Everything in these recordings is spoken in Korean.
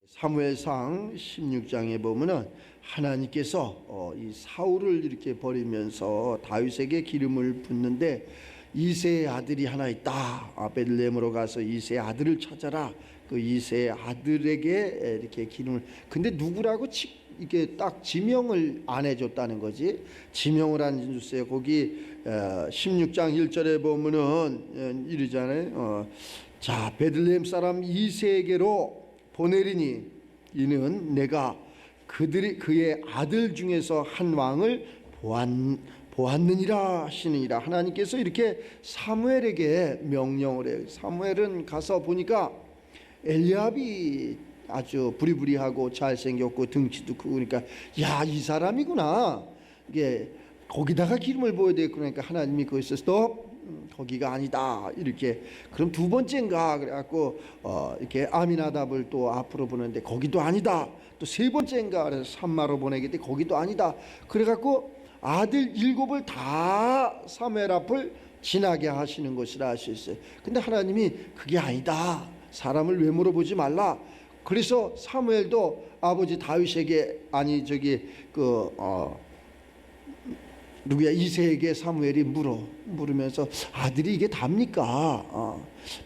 사무엘상 16장에 보면은 하나님께서 이 사울을 이렇게 버리면서 다윗에게 기름을 붓는데 이새의 아들이 하나 있다. 베들레헴으로 가서 이새의 아들을 찾아라. 그 이새의 아들에게 이렇게 기름을. 근데 누구라고 이게 딱 지명을 안 해줬다는 거지. 지명을 안 해줬어요. 거기 16장 1절에 보면은 이러잖아요. 자, 베들레헴 사람 이새에게로 보내리니 이는 내가 그의 아들 중에서 한 왕을 보았느니라 하시느니라. 하나님께서 이렇게 사무엘에게 명령을 해요. 사무엘은 가서 보니까 엘리압이 아주 부리부리하고 잘생겼고 등치도 크고, 그러니까 야, 이 사람이구나. 이게 거기다가 기름을 부어야 돼. 그러니까 하나님이 거기서 스톱, 거기가 아니다. 이렇게. 그럼 두 번째인가 그래갖고 이렇게 아미나답을 또 앞으로 보내는데 거기도 아니다. 또 세 번째인가 그래서 산마로 보내겠대. 거기도 아니다. 그래갖고 아들 7을 다 사무엘 앞을 지나게 하시는 것이라 할 수 있어요. 근데 하나님이 그게 아니다. 사람을 외모로 보지 말라. 그래서 사무엘도 아버지 다윗에게 누구야 이새에게 사무엘이 물으면서 아들이 이게 답니까?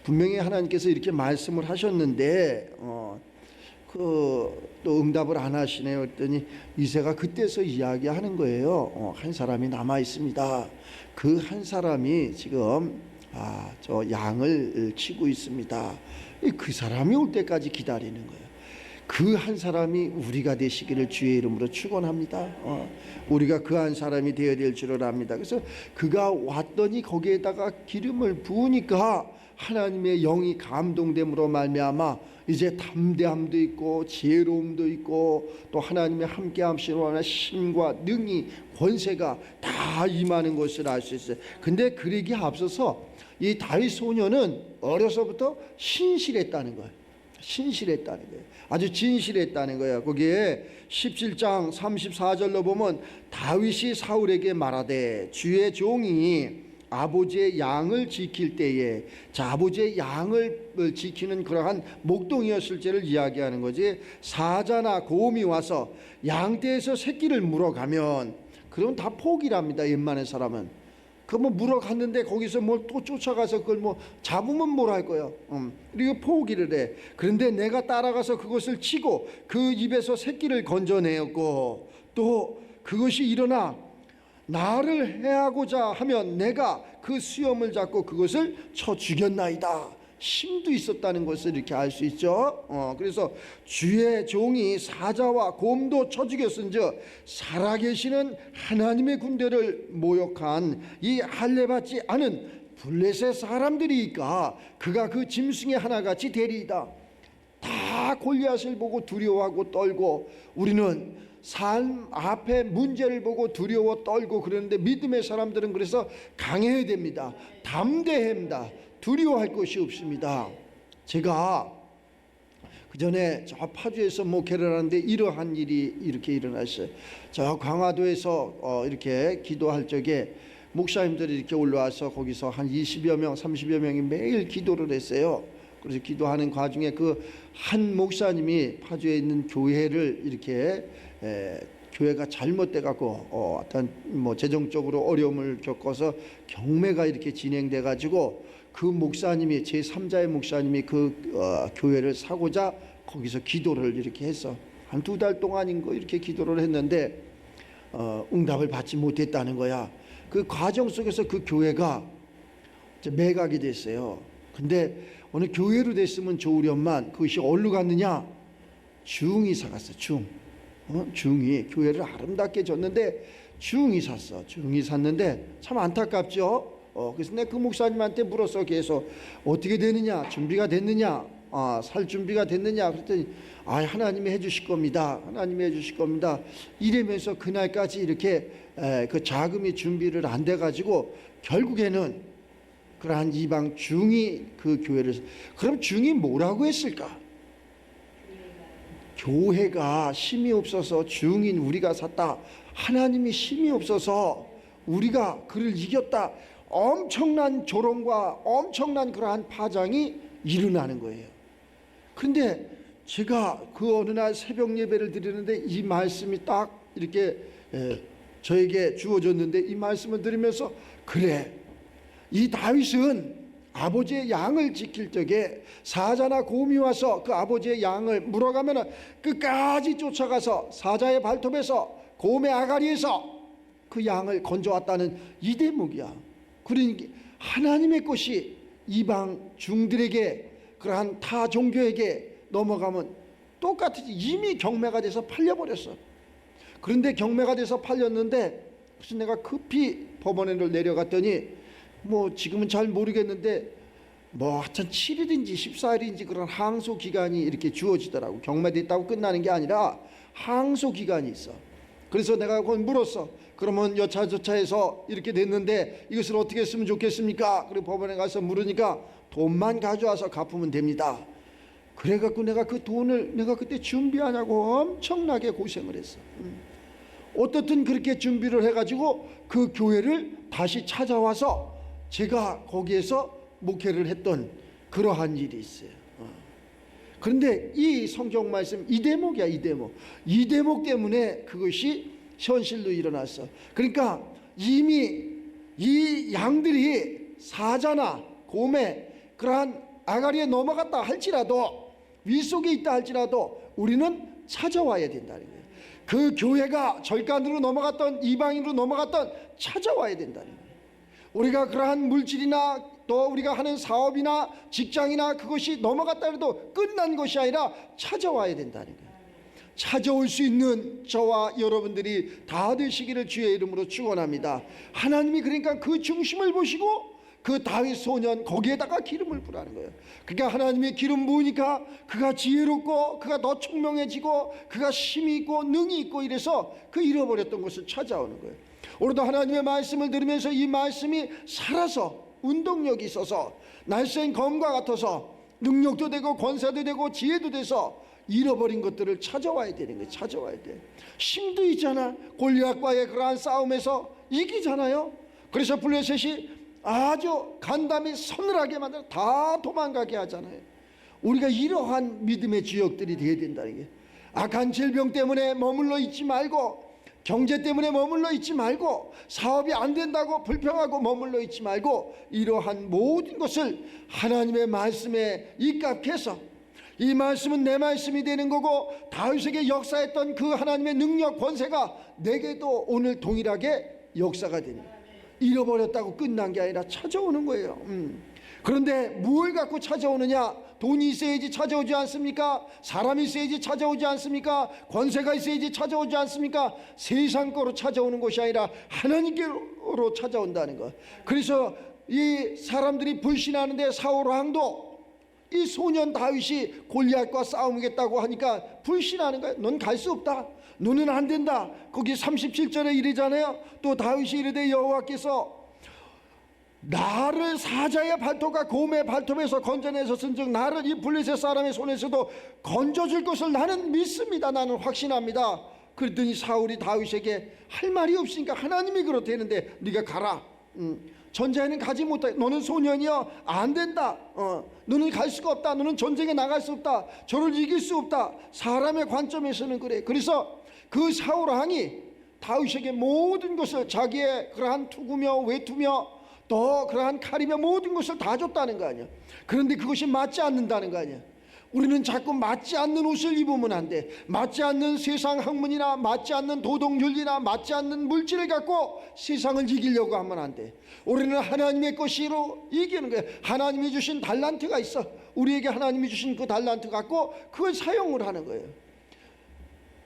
분명히 하나님께서 이렇게 말씀을 하셨는데 또 응답을 안 하시네요. 그랬더니 이새가 그때서 이야기하는 거예요. 한 사람이 남아 있습니다. 그 한 사람이 지금 저 양을 치고 있습니다. 그 사람이 올 때까지 기다리는 거예요. 그 한 사람이 우리가 되시기를 주의 이름으로 축원합니다. 우리가 그 한 사람이 되어야 될 줄을 압니다. 그래서 그가 왔더니 거기에다가 기름을 부으니까 하나님의 영이 감동됨으로 말미암아 이제 담대함도 있고 지혜로움도 있고 또 하나님의 함께함으로 하는 힘과 능히 권세가 다 임하는 것을 알 수 있어요. 근데 그러기에 앞서서 이 다윗 소년은 어려서부터 신실했다는 거예요. 신실했다는 거예요. 아주 진실했다는 거예요. 거기에 17장 34절로 보면 다윗이 사울에게 말하되 주의 종이 아버지의 양을 지킬 때에, 자, 아버지의 양을 지키는 그러한 목동이었을지를 이야기하는 거지. 사자나 곰이 와서 양떼에서 새끼를 물어가면 그럼 다 포기랍니다. 웬만한 사람은. 그 뭐 물어갔는데 거기서 뭘 또 쫓아가서 그걸 뭐 잡으면 뭘 할 거야. 그리고 포기를 해. 그런데 내가 따라가서 그것을 치고 그 입에서 새끼를 건져내었고 또 그것이 일어나 나를 해하고자 하면 내가 그 수염을 잡고 그것을 쳐 죽였나이다. 힘도 있었다는 것을 이렇게 알 수 있죠. 그래서 주의 종이 사자와 곰도 쳐 죽였은즉 살아계시는 하나님의 군대를 모욕한 이 할례받지 않은 블레셋 사람들이니까 그가 그 짐승의 하나같이 되리이다. 다 골리앗을 보고 두려워하고 떨고, 우리는 삶 앞에 문제를 보고 두려워 떨고 그러는데 믿음의 사람들은 그래서 강해야 됩니다. 담대해야 합니다. 두려워할 것이 없습니다. 제가 그 전에 저 파주에서 목회를 하는데 이러한 일이 이렇게 일어났어요. 저 강화도에서 이렇게 기도할 적에 목사님들이 이렇게 올라와서 거기서 한 20여 명, 30여 명이 매일 기도를 했어요. 그래서 기도하는 과정에 그 한 목사님이 파주에 있는 교회를 이렇게 교회가 잘못돼 갖고 어떤 뭐 재정적으로 어려움을 겪어서 경매가 이렇게 진행돼 가지고 그 목사님이 제3자의 목사님이 그 교회를 사고자 거기서 기도를 이렇게 해서 한 2달 동안인 거 이렇게 기도를 했는데 응답을 받지 못했다는 거야. 그 과정 속에서 그 교회가 이제 매각이 됐어요. 근데 어느 교회로 됐으면 좋으련만 그것이 어디로 갔느냐? 중이 사갔어. 중이 교회를 아름답게 졌는데 중이 샀어. 중이 샀는데 참 안타깝죠. 그래서 내가 그 목사님한테 물었어. 계속 어떻게 되느냐, 준비가 됐느냐, 살 준비가 됐느냐. 그랬더니 하나님이 해주실 겁니다. 하나님이 해주실 겁니다. 이러면서 그날까지 이렇게 그 자금이 준비를 안 돼가지고 결국에는 그러한 이방 중이 그 교회를. 그럼 중이 뭐라고 했을까? 교회가 힘이 없어서 중인 우리가 샀다. 하나님이 힘이 없어서 우리가 그를 이겼다. 엄청난 조롱과 엄청난 그러한 파장이 일어나는 거예요. 그런데 제가 그 어느 날 새벽 예배를 드리는데 이 말씀이 딱 이렇게 저에게 주어졌는데, 이 말씀을 들으면서 그래, 이 다윗은 아버지의 양을 지킬 적에 사자나 곰이 와서 그 아버지의 양을 물어가면 끝까지 쫓아가서 사자의 발톱에서 곰의 아가리에서 그 양을 건져왔다는 이 대목이야. 그러니까 하나님의 것이 이방 중들에게, 그러한 타 종교에게 넘어가면 똑같이 이미 경매가 돼서 팔려버렸어. 그런데 경매가 돼서 팔렸는데, 그래서 내가 급히 법원에 내려갔더니 뭐 지금은 잘 모르겠는데 뭐 하여튼 7일인지 14일인지 그런 항소 기간이 이렇게 주어지더라고. 경매됐다고 끝나는 게 아니라 항소 기간이 있어. 그래서 내가 그걸 물었어. 그러면 여차저차해서 이렇게 됐는데 이것을 어떻게 했으면 좋겠습니까? 그리고 법원에 가서 물으니까 돈만 가져와서 갚으면 됩니다. 그래갖고 내가 그 돈을 내가 그때 준비하냐고 엄청나게 고생을 했어. 어떻든 그렇게 준비를 해가지고 그 교회를 다시 찾아와서 제가 거기에서 목회를 했던 그러한 일이 있어요. 그런데 이 성경 말씀, 이 대목이야, 이 대목. 이 대목 때문에 그것이 현실로 일어났어. 그러니까 이미 이 양들이 사자나 곰의 그러한 아가리에 넘어갔다 할지라도, 위속에 있다 할지라도 우리는 찾아와야 된다는 거예요. 그 교회가 절간으로 넘어갔던, 이방인으로 넘어갔던 찾아와야 된다는 거예요. 우리가 그러한 물질이나 또 우리가 하는 사업이나 직장이나 그것이 넘어갔다 해도 끝난 것이 아니라 찾아와야 된다는 거예요. 찾아올 수 있는 저와 여러분들이 다 되시기를 주의 이름으로 축원합니다. 하나님이 그러니까 그 중심을 보시고 그 다윗 소년 거기에다가 기름을 부라는 거예요. 그러니까 하나님의 기름 부으니까 그가 지혜롭고 그가 더 총명해지고 그가 힘이 있고 능이 있고 이래서 그 잃어버렸던 것을 찾아오는 거예요. 오늘도 하나님의 말씀을 들으면서 이 말씀이 살아서 운동력이 있어서 날쌘 검과 같아서 능력도 되고 권세도 되고 지혜도 돼서 잃어버린 것들을 찾아와야 되는 거예요. 찾아와야 돼. 힘도 있잖아. 골리앗과의 그러한 싸움에서 이기잖아요. 그래서 블레셋이 아주 간담이 서늘하게 만들어 다 도망가게 하잖아요. 우리가 이러한 믿음의 주역들이 되어야 된다는 게, 악한 질병 때문에 머물러 있지 말고, 경제 때문에 머물러 있지 말고, 사업이 안 된다고 불평하고 머물러 있지 말고, 이러한 모든 것을 하나님의 말씀에 입각해서, 이 말씀은 내 말씀이 되는 거고 다윗에게 역사했던 그 하나님의 능력 권세가 내게도 오늘 동일하게 역사가 되는 거예요. 잃어버렸다고 끝난 게 아니라 찾아오는 거예요. 그런데 뭘 갖고 찾아오느냐? 돈이 있어야지 찾아오지 않습니까? 사람이 있어야지 찾아오지 않습니까? 권세가 있어야지 찾아오지 않습니까? 세상 거로 찾아오는 것이 아니라 하나님께로 찾아온다는 것. 그래서 이 사람들이 불신하는데 사울 왕도 이 소년 다윗이 골리앗과 싸우겠다고 하니까 불신하는 거예요. 넌 갈 수 없다. 너는 안 된다. 거기 37절에 이르잖아요. 또 다윗이 이르되 여호와께서 나를 사자의 발톱과 곰의 발톱에서 건져내셨은즉 나를 이 블레셋 사람의 손에서도 건져줄 것을 나는 믿습니다. 나는 확신합니다. 그랬더니 사울이 다윗에게 할 말이 없으니까 하나님이 그렇다는데 네가 가라. 전쟁에는 가지 못해. 너는 소년이여 안 된다. 너는 갈 수가 없다. 너는 전쟁에 나갈 수 없다. 저를 이길 수 없다. 사람의 관점에서는 그래. 그래서 그 사울 왕이 다윗에게 모든 것을, 자기의 그러한 투구며 외투며 또 그러한 칼이며 모든 것을 다 줬다는 거 아니야. 그런데 그것이 맞지 않는다는 거 아니야. 우리는 자꾸 맞지 않는 옷을 입으면 안 돼. 맞지 않는 세상 학문이나 맞지 않는 도덕윤리나 맞지 않는 물질을 갖고 세상을 이기려고 하면 안 돼. 우리는 하나님의 것으로 이기는 거예요. 하나님이 주신 달란트가 있어. 우리에게 하나님이 주신 그 달란트 갖고 그걸 사용을 하는 거예요.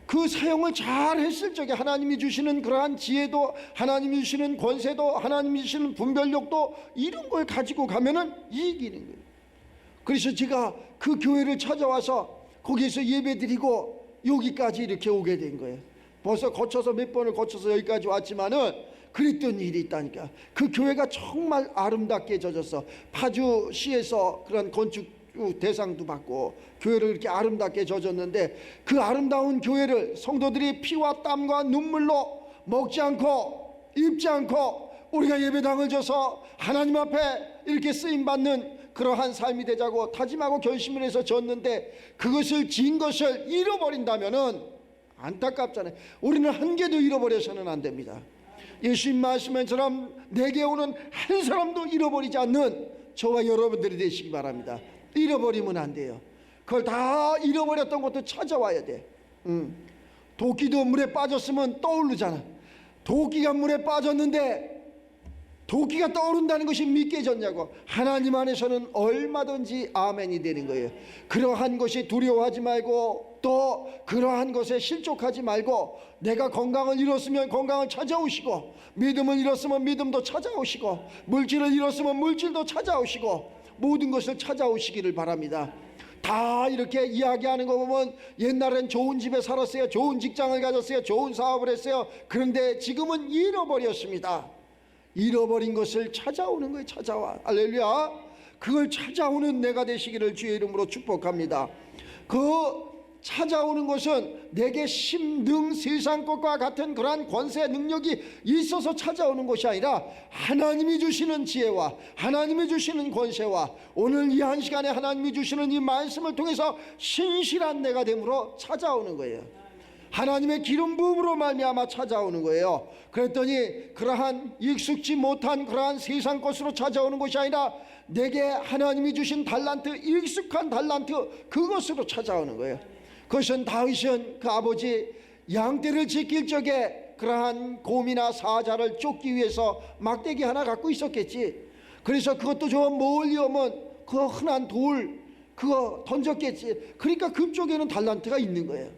그 사용을 잘 했을 적에 하나님이 주시는 그러한 지혜도, 하나님이 주시는 권세도, 하나님이 주시는 분별력도, 이런 걸 가지고 가면은 이기는 거예요. 그래서 제가 그 교회를 찾아와서 거기에서 예배드리고 여기까지 이렇게 오게 된 거예요. 벌써 거쳐서 몇 번을 거쳐서 여기까지 왔지만은 그랬던 일이 있다니까. 그 교회가 정말 아름답게 져졌어. 파주시에서 그런 건축 대상도 받고 교회를 이렇게 아름답게 져졌는데, 그 아름다운 교회를 성도들이 피와 땀과 눈물로 먹지 않고 입지 않고 우리가 예배당을 줘서 하나님 앞에 이렇게 쓰임받는 그러한 삶이 되자고 다짐하고 결심을 해서 졌는데 그것을 진 것을 잃어버린다면은 안타깝잖아요. 우리는 한 개도 잃어버려서는 안 됩니다. 예수님 말씀처럼 내게 오는 한 사람도 잃어버리지 않는 저와 여러분들이 되시기 바랍니다. 잃어버리면 안 돼요. 그걸 다 잃어버렸던 것도 찾아와야 돼. 도끼도 물에 빠졌으면 떠오르잖아. 도끼가 물에 빠졌는데 도끼가 떠오른다는 것이 믿겨졌냐고. 하나님 안에서는 얼마든지 아멘이 되는 거예요. 그러한 것이 두려워하지 말고 또 그러한 것에 실족하지 말고 내가 건강을 잃었으면 건강을 찾아오시고 믿음을 잃었으면 믿음도 찾아오시고 물질을 잃었으면 물질도 찾아오시고 모든 것을 찾아오시기를 바랍니다. 다 이렇게 이야기하는 거 보면 옛날엔 좋은 집에 살았어요. 좋은 직장을 가졌어요. 좋은 사업을 했어요. 그런데 지금은 잃어버렸습니다. 잃어버린 것을 찾아오는 거예요. 찾아와. 할렐루야. 그걸 찾아오는 내가 되시기를 주의 이름으로 축복합니다. 그 찾아오는 것은 내게 심능 세상 것과 같은 그러한 권세 능력이 있어서 찾아오는 것이 아니라 하나님이 주시는 지혜와 하나님이 주시는 권세와 오늘 이 한 시간에 하나님이 주시는 이 말씀을 통해서 신실한 내가 됨으로 찾아오는 거예요. 하나님의 기름 부음으로 말미암아 찾아오는 거예요. 그랬더니 그러한 익숙지 못한 그러한 세상 것으로 찾아오는 것이 아니라 내게 하나님이 주신 달란트, 익숙한 달란트, 그것으로 찾아오는 거예요. 그것은 다윗은 그 아버지 양떼를 지킬 적에 그러한 곰이나 사자를 쫓기 위해서 막대기 하나 갖고 있었겠지. 그래서 그것도 저 멀리 오면 그 흔한 돌 그거 던졌겠지. 그러니까 그쪽에는 달란트가 있는 거예요.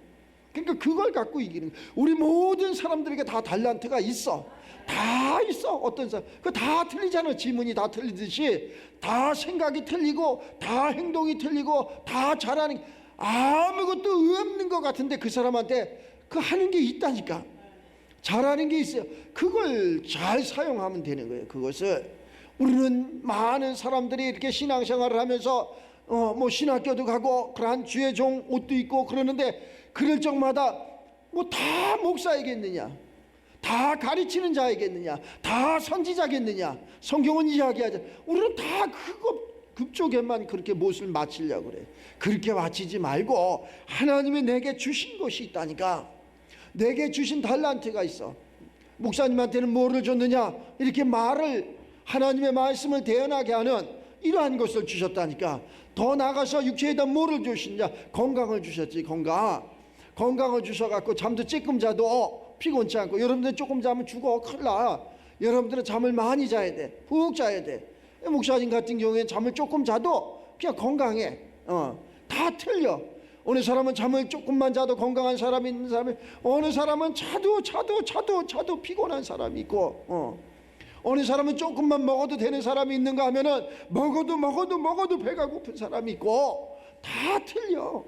그러니까 그걸 갖고 이기는 거예요. 우리 모든 사람들에게 다 달란트가 있어. 다 있어. 어떤 사람 그 다 틀리잖아. 지문이 다 틀리듯이 다 생각이 틀리고 다 행동이 틀리고 다 잘하는 아무것도 없는 것 같은데 그 사람한테 그 하는 게 있다니까. 잘하는 게 있어요. 그걸 잘 사용하면 되는 거예요. 그것을 우리는 많은 사람들이 이렇게 신앙생활을 하면서 뭐 신학교도 가고 그러한 주의 종 옷도 입고 그러는데 그럴 적마다 뭐 다 목사이겠느냐, 다 가르치는 자이겠느냐, 다 선지자겠느냐. 성경은 이야기하자. 우리는 다 그거 그쪽에만 그렇게 못을 맞추려고 그래. 그렇게 맞추지 말고 하나님이 내게 주신 것이 있다니까. 내게 주신 달란트가 있어. 목사님한테는 뭐를 줬느냐, 이렇게 말을 하나님의 말씀을 대언하게 하는 이러한 것을 주셨다니까. 더 나가서 육체에다 뭐를 주시냐, 건강을 주셨지. 건강을 주셔갖고 잠도 찔끔 자도 피곤치 않고. 여러분들 조금 자면 죽어, 큰일 나. 여러분들은 잠을 많이 자야 돼. 푹 자야 돼. 목사님 같은 경우에는 잠을 조금 자도 그냥 건강해. 다 틀려. 어느 사람은 잠을 조금만 자도 건강한 사람이 있는 사람이, 어느 사람은 자도 피곤한 사람이 있고, 어느 사람은 조금만 먹어도 되는 사람이 있는가 하면은 먹어도 배가 고픈 사람이 있고. 다 틀려.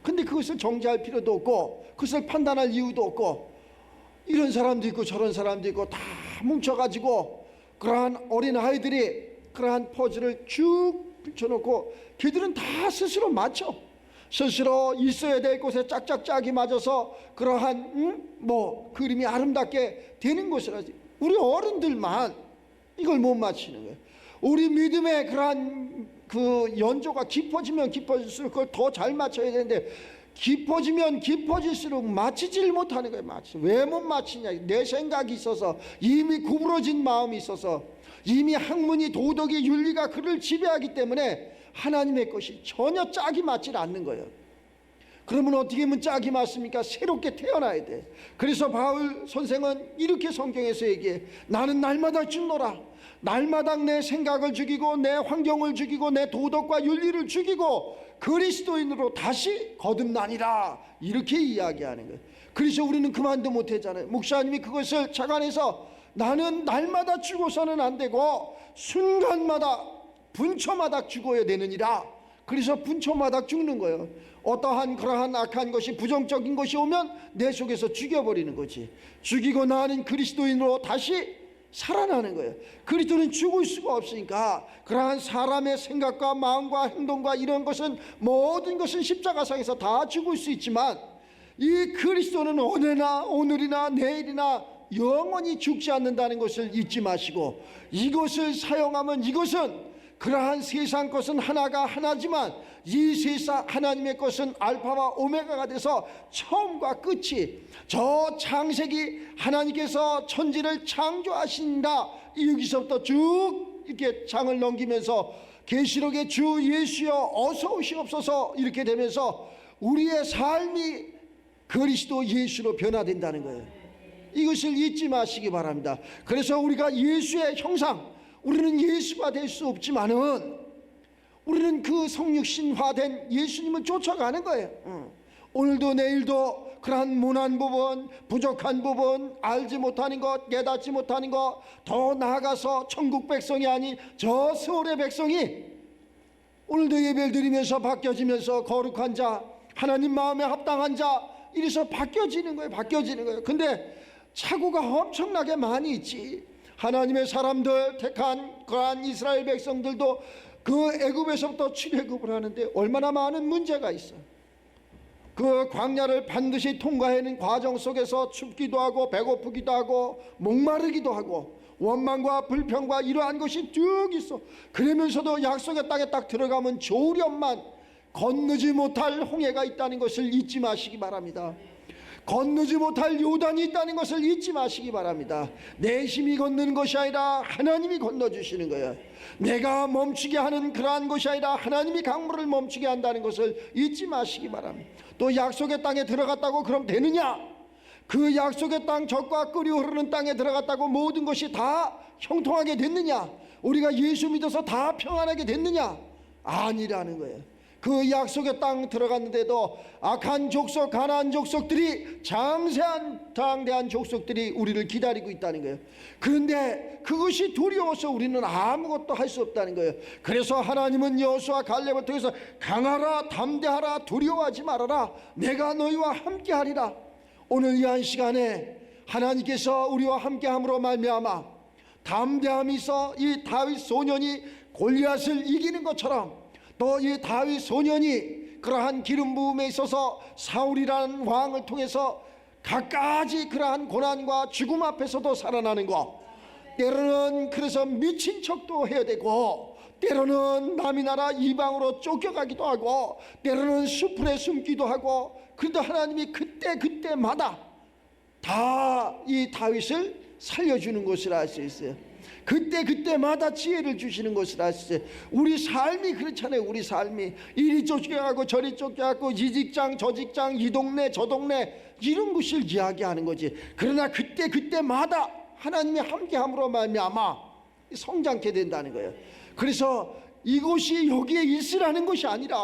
근데 그것을 정죄할 필요도 없고 그것을 판단할 이유도 없고, 이런 사람도 있고 저런 사람도 있고 다 뭉쳐가지고 그러한 어린 아이들이 그러한 퍼즐을 쭉 붙여놓고 걔들은 다 스스로 맞춰. 스스로 있어야 될 곳에 짝짝짝이 맞아서 그러한 뭐 그림이 아름답게 되는 것이라지. 우리 어른들만 이걸 못 맞추는 거예요. 우리 믿음의 그러한 그 연조가 깊어지면 깊어질수록 그걸 더 잘 맞춰야 되는데 깊어지면 깊어질수록 맞히질 못하는 거예요. 왜 못 맞히냐? 내 생각이 있어서, 이미 구부러진 마음이 있어서, 이미 학문이, 도덕이, 윤리가 그를 지배하기 때문에 하나님의 것이 전혀 짝이 맞질 않는 거예요. 그러면 어떻게 하면 짝이 맞습니까? 새롭게 태어나야 돼. 그래서 바울 선생은 이렇게 성경에서 얘기해. 나는 날마다 죽노라. 날마다 내 생각을 죽이고 내 환경을 죽이고 내 도덕과 윤리를 죽이고 그리스도인으로 다시 거듭나니라. 이렇게 이야기하는 거예요. 그래서 우리는 그만도 못했잖아요. 목사님이 그것을 착안해서 나는 날마다 죽어서는 안 되고 순간마다 분초마다 죽어야 되느니라. 그래서 분초마다 죽는 거예요. 어떠한 그러한 악한 것이, 부정적인 것이 오면 내 속에서 죽여버리는 거지. 죽이고 나는 그리스도인으로 다시 살아나는 거예요. 그리스도는 죽을 수가 없으니까 그러한 사람의 생각과 마음과 행동과 이런 것은, 모든 것은 십자가상에서 다 죽을 수 있지만 이 그리스도는 오늘이나 내일이나 영원히 죽지 않는다는 것을 잊지 마시고, 이것을 사용하면 이것은 그러한 세상 것은 하나가 하나지만 이 세상 하나님의 것은 알파와 오메가가 돼서 처음과 끝이, 저 창세기 하나님께서 천지를 창조하신다, 여기서부터 쭉 이렇게 장을 넘기면서 계시록의 주 예수여 어서 오시옵소서 이렇게 되면서 우리의 삶이 그리스도 예수로 변화된다는 거예요. 이것을 잊지 마시기 바랍니다. 그래서 우리가 예수의 형상, 우리는 예수가 될 수 없지만은 우리는 그 성육신화된 예수님을 쫓아가는 거예요. 오늘도 내일도 그러한 모난 부분, 부족한 부분, 알지 못하는 것, 깨닫지 못하는 것, 더 나아가서 천국 백성이 아닌 저 서울의 백성이 오늘도 예배를 드리면서 바뀌어지면서 거룩한 자, 하나님 마음에 합당한 자, 이래서 바뀌어지는 거예요. 바뀌어지는 거예요. 근데 착오가 엄청나게 많이 있지. 하나님의 사람들 택한 그러한 이스라엘 백성들도 그 애굽에서부터 출애굽을 하는데 얼마나 많은 문제가 있어. 그 광야를 반드시 통과하는 과정 속에서 춥기도 하고 배고프기도 하고 목마르기도 하고 원망과 불평과 이러한 것이 쭉 있어. 그러면서도 약속의 땅에 딱 들어가면 조련만 건너지 못할 홍해가 있다는 것을 잊지 마시기 바랍니다. 건너지 못할 요단이 있다는 것을 잊지 마시기 바랍니다. 내 힘이 건너는 것이 아니라 하나님이 건너주시는 거예요. 내가 멈추게 하는 그러한 것이 아니라 하나님이 강물을 멈추게 한다는 것을 잊지 마시기 바랍니다. 또 약속의 땅에 들어갔다고 그럼 되느냐? 그 약속의 땅 젖과 꿀이 흐르는 땅에 들어갔다고 모든 것이 다 형통하게 됐느냐? 우리가 예수 믿어서 다 평안하게 됐느냐? 아니라는 거예요. 그 약속의 땅 들어갔는데도 악한 족속, 가나안 족속들이, 장세한 장대한 족속들이 우리를 기다리고 있다는 거예요. 그런데 그것이 두려워서 우리는 아무것도 할 수 없다는 거예요. 그래서 하나님은 여호수아 갈렙을 통해서 강하라, 담대하라, 두려워하지 말아라, 내가 너희와 함께하리라. 오늘 이 한 시간에 하나님께서 우리와 함께함으로 말미암아 담대함이 있어 이 다윗 소년이 골리앗을 이기는 것처럼, 또 이 다윗 소년이 그러한 기름 부음에 있어서 사울이라는 왕을 통해서 갖가지 그러한 고난과 죽음 앞에서도 살아나는 것, 때로는 그래서 미친 척도 해야 되고, 때로는 남이 나라 이방으로 쫓겨가기도 하고, 때로는 수풀에 숨기도 하고, 그래도 하나님이 그때마다 다 이 다윗을 살려주는 것을 알 수 있어요. 그때마다 지혜를 주시는 것을 알 수 있어요. 우리 삶이 그렇잖아요. 우리 삶이 이리 쫓겨가고 저리 쫓겨가고, 이 직장 저 직장, 이 동네 저 동네, 이런 것을 이야기하는 거지. 그러나 그때마다 하나님이 함께함으로 말미암아 성장케 된다는 거예요. 그래서 이곳이 여기에 있으라는 것이 아니라,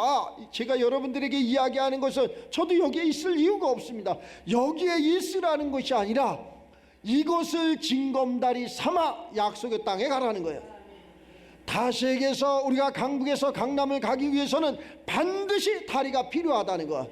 제가 여러분들에게 이야기하는 것은 저도 여기에 있을 이유가 없습니다. 여기에 있으라는 것이 아니라 이곳을 징검다리 삼아 약속의 땅에 가라는 거예요. 다시에게서 우리가 강북에서 강남을 가기 위해서는 반드시 다리가 필요하다는 거예요.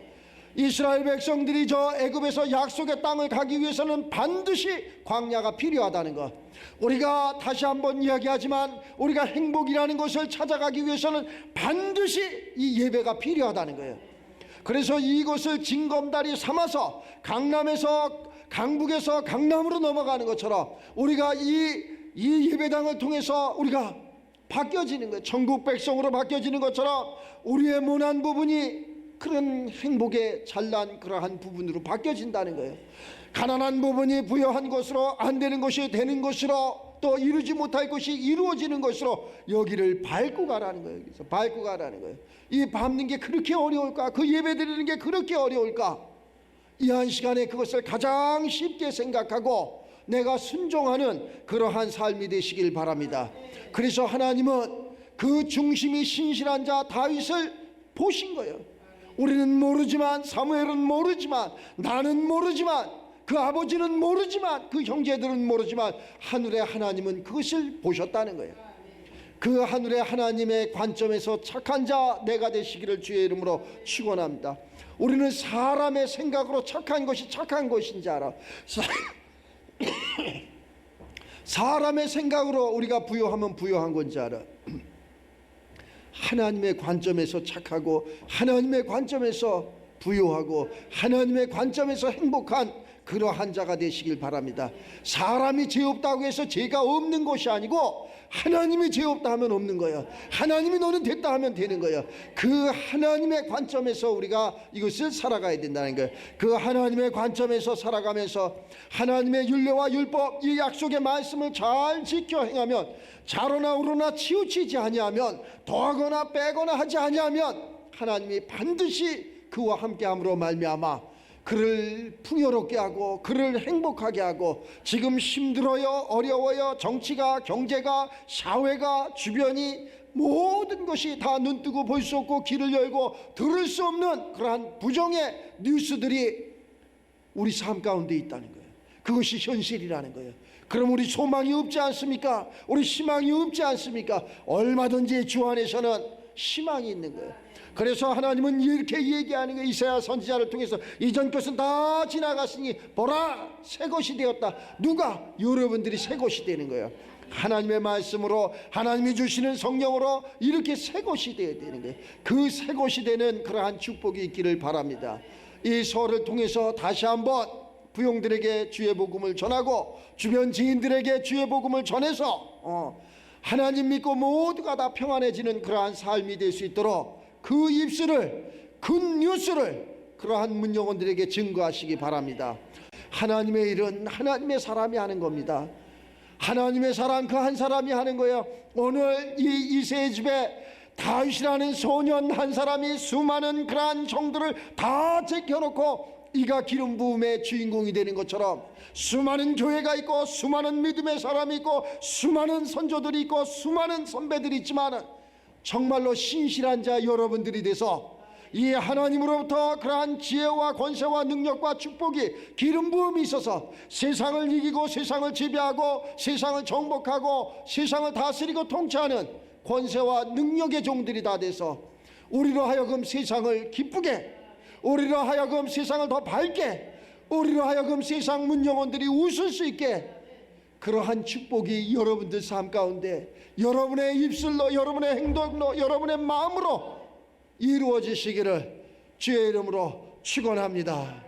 이스라엘 백성들이 저 애굽에서 약속의 땅을 가기 위해서는 반드시 광야가 필요하다는 것. 우리가 다시 한번 이야기하지만 우리가 행복이라는 것을 찾아가기 위해서는 반드시 이 예배가 필요하다는 거예요. 그래서 이것을 징검다리 삼아서 강북에서 강남으로 넘어가는 것처럼 우리가 이 예배당을 통해서 우리가 바뀌어지는 거예요. 천국 백성으로 바뀌어지는 것처럼 우리의 모난 부분이 그런 행복의 잘난 그러한 부분으로 바뀌어진다는 거예요. 가난한 부분이 부여한 것으로, 안 되는 것이 되는 것으로, 또 이루지 못할 것이 이루어지는 것으로 여기를 밟고 가라는 거예요. 여기서 밟고 가라는 거예요. 이 밟는 게 그렇게 어려울까? 그 예배 드리는 게 그렇게 어려울까? 이 한 시간에 그것을 가장 쉽게 생각하고 내가 순종하는 그러한 삶이 되시길 바랍니다. 그래서 하나님은 그 중심이 신실한 자 다윗을 보신 거예요. 우리는 모르지만, 사무엘은 모르지만, 나는 모르지만, 그 아버지는 모르지만, 그 형제들은 모르지만 하늘의 하나님은 그것을 보셨다는 거예요. 그 하늘의 하나님의 관점에서 착한 자 내가 되시기를 주의 이름으로 축원합니다. 우리는 사람의 생각으로 착한 것이 착한 것인지 알아. 사람의 생각으로 우리가 부요하면 부요한 건지 알아. 하나님의 관점에서 착하고, 하나님의 관점에서 부요하고, 하나님의 관점에서 행복한 그러한 자가 되시길 바랍니다. 사람이 죄 없다고 해서 죄가 없는 것이 아니고 하나님이 죄 없다 하면 없는 거예요. 하나님이 너는 됐다 하면 되는 거예요. 그 하나님의 관점에서 우리가 이것을 살아가야 된다는 거예요. 그 하나님의 관점에서 살아가면서 하나님의 율례와 율법, 이 약속의 말씀을 잘 지켜 행하면, 자로나 우로나 치우치지 아니하면, 더하거나 빼거나 하지 아니하면 하나님이 반드시 그와 함께함으로 말미암아 그를 풍요롭게 하고 그를 행복하게 하고, 지금 힘들어요, 어려워요, 정치가, 경제가, 사회가, 주변이 모든 것이 다 눈뜨고 볼 수 없고 귀를 열고 들을 수 없는 그러한 부정의 뉴스들이 우리 삶 가운데 있다는 거예요. 그것이 현실이라는 거예요. 그럼 우리 소망이 없지 않습니까? 우리 희망이 없지 않습니까? 얼마든지 주 안에서는 희망이 있는 거예요. 그래서 하나님은 이렇게 얘기하는 거예요. 이사야 선지자를 통해서 이전 것은 다 지나갔으니 보라 새 것이 되었다. 누가? 여러분들이 새 것이 되는 거예요. 하나님의 말씀으로, 하나님이 주시는 성령으로 이렇게 새 것이 되어야 되는 거예요. 그 새 것이 되는 그러한 축복이 있기를 바랍니다. 이 서를 통해서 다시 한번 부용들에게 주의 복음을 전하고 주변 지인들에게 주의 복음을 전해서 하나님 믿고 모두가 다 평안해지는 그러한 삶이 될 수 있도록 그 입술을, 굿뉴스를 그러한 문영원들에게 증거하시기 바랍니다. 하나님의 일은 하나님의 사람이 하는 겁니다. 하나님의 사람, 그 한 사람이 하는 거예요. 오늘 이 이새의 집에 다윗이라는 소년 한 사람이 수많은 그러한 종들을 다 제껴놓고 이가 기름 부음의 주인공이 되는 것처럼 수많은 교회가 있고 수많은 믿음의 사람이 있고 수많은 선조들이 있고 수많은 선배들이 있지만 정말로 신실한 자 여러분들이 돼서 이 하나님으로부터 그러한 지혜와 권세와 능력과 축복이 기름 부음이 있어서 세상을 이기고 세상을 지배하고 세상을 정복하고 세상을 다스리고 통치하는 권세와 능력의 종들이 다 돼서 우리로 하여금 세상을 기쁘게, 우리로 하여금 세상을 더 밝게, 우리로 하여금 세상 문영원들이 웃을 수 있게 그러한 축복이 여러분들 삶 가운데 여러분의 입술로, 여러분의 행동으로, 여러분의 마음으로 이루어지시기를 주의 이름으로 축원합니다.